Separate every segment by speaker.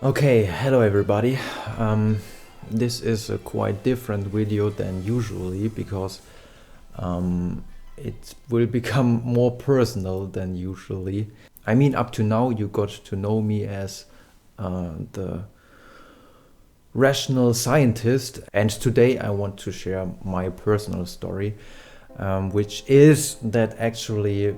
Speaker 1: Okay, hello everybody. This is a quite different video than usually because it will become more personal than usually. I mean, up to now you got to know me as the rational scientist, and today I want to share my personal story, which is that actually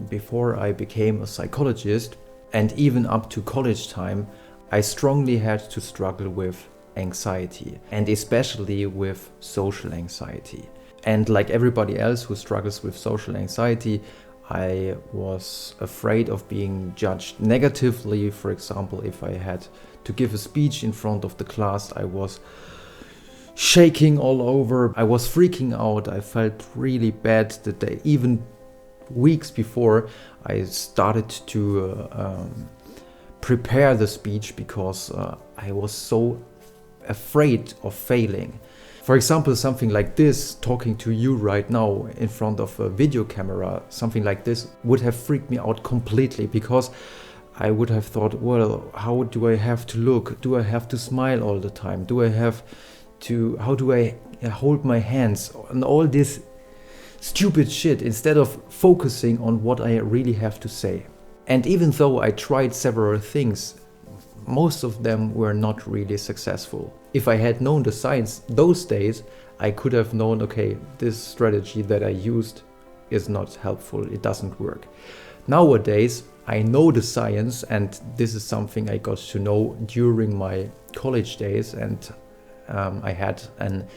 Speaker 1: before I became a psychologist and even up to college time, I strongly had to struggle with anxiety, and especially with social anxiety. And like everybody else who struggles with social anxiety, I was afraid of being judged negatively. For example, if I had to give a speech in front of the class, I was shaking all over. I was freaking out. I felt really bad the day, even weeks before I started to prepare the speech, because I was so afraid of failing. For example, something like this, talking to you right now in front of a video camera, something like this would have freaked me out completely, because I would have thought, well, how do I have to look? Do I have to smile all the time? How do I hold my hands? And all this stupid shit, instead of focusing on what I really have to say. And even though I tried several things, most of them were not really successful. If I had known the science those days, I could have known, okay, this strategy that I used is not helpful, it doesn't work. Nowadays, I know the science, and this is something I got to know during my college days, and I had an,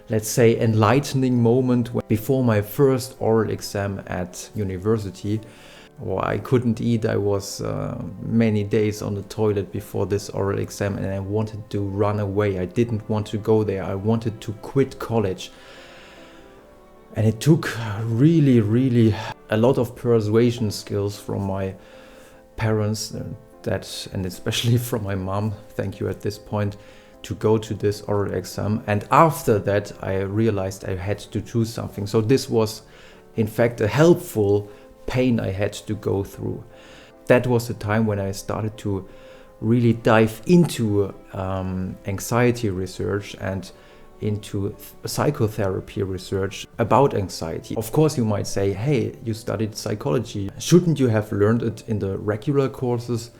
Speaker 1: let's say, enlightening moment before my first oral exam at university. Well, I couldn't eat. I was many days on the toilet before this oral exam, and I wanted to run away. I didn't want to go there. I wanted to quit college. And it took really a lot of persuasion skills from my parents, and especially from my mom, thank you at this point, to go to this oral exam. And after that, I realized I had to do something. So this was, in fact, a helpful pain I had to go through. That was the time when I started to really dive into anxiety research and into psychotherapy research about anxiety. Of course, you might say, hey, you studied psychology. Shouldn't you have learned it in the regular courses?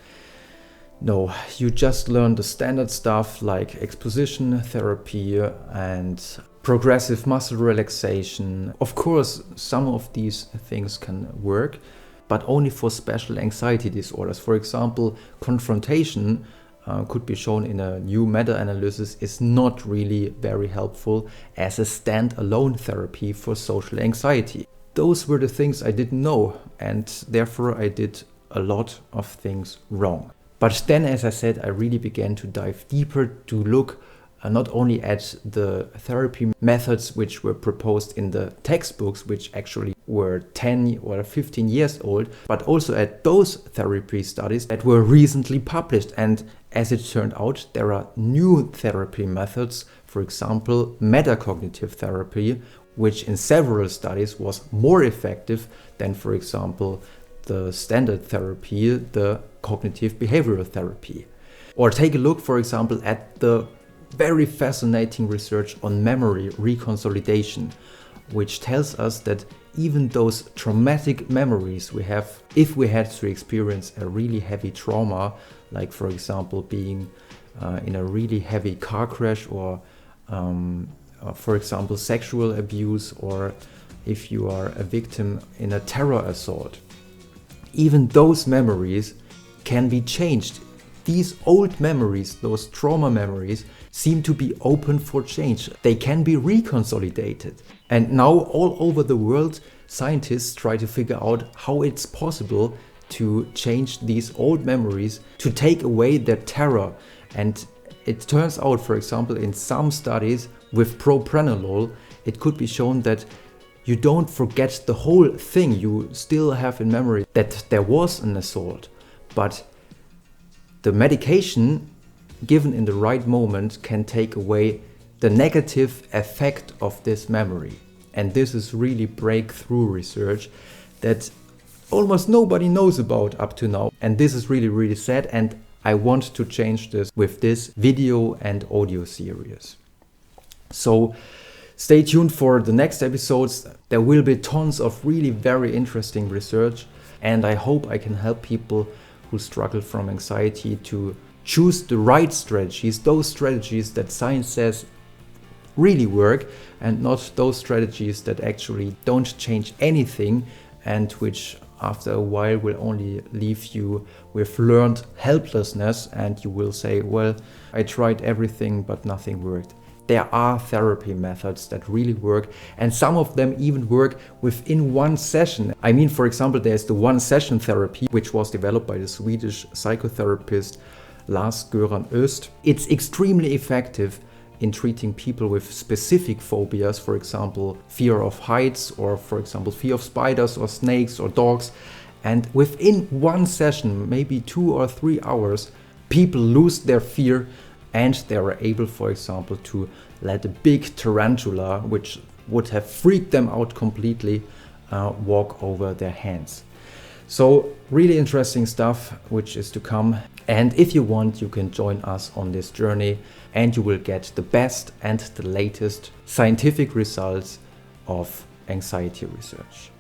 Speaker 1: No, you just learn the standard stuff like exposition therapy and progressive muscle relaxation. Of course, some of these things can work, but only for special anxiety disorders. For example, confrontation could be shown in a new meta-analysis is not really very helpful as a stand-alone therapy for social anxiety. Those were the things I didn't know, and therefore I did a lot of things wrong. But then, as I said, I really began to dive deeper to look not only at the therapy methods which were proposed in the textbooks, which actually were 10 or 15 years old, but also at those therapy studies that were recently published. And as it turned out, there are new therapy methods, for example, metacognitive therapy, which in several studies was more effective than, for example, the standard therapy, the cognitive behavioral therapy. Or take a look, for example, at the very fascinating research on memory reconsolidation, which tells us that even those traumatic memories we have, if we had to experience a really heavy trauma, like for example being in a really heavy car crash, or for example sexual abuse, or if you are a victim in a terror assault, even those memories can be changed. These old memories, those trauma memories, seem to be open for change. They can be reconsolidated. And now all over the world, scientists try to figure out how it's possible to change these old memories, to take away their terror. And it turns out, for example, in some studies with Propranolol, it could be shown that you don't forget the whole thing. You still have in memory that there was an assault, but the medication given in the right moment can take away the negative effect of this memory. And this is really breakthrough research that almost nobody knows about up to now. And this is really, really sad. And I want to change this with this video and audio series. So stay tuned for the next episodes. There will be tons of really very interesting research, and I hope I can help people who struggle from anxiety to choose the right strategies, those strategies that science says really work, and not those strategies that actually don't change anything and which after a while will only leave you with learned helplessness, and you will say, well, I tried everything but nothing worked. There are therapy methods that really work, and some of them even work within one session. I mean, for example, there's the one-session therapy, which was developed by the Swedish psychotherapist Lars-Göran Öst. It's extremely effective in treating people with specific phobias, for example, fear of heights, or for example, fear of spiders or snakes or dogs. And within one session, maybe 2 or 3 hours, people lose their fear and they are able, for example, to let a big tarantula, which would have freaked them out completely, walk over their hands. So really interesting stuff which is to come. And if you want, you can join us on this journey, and you will get the best and the latest scientific results of anxiety research.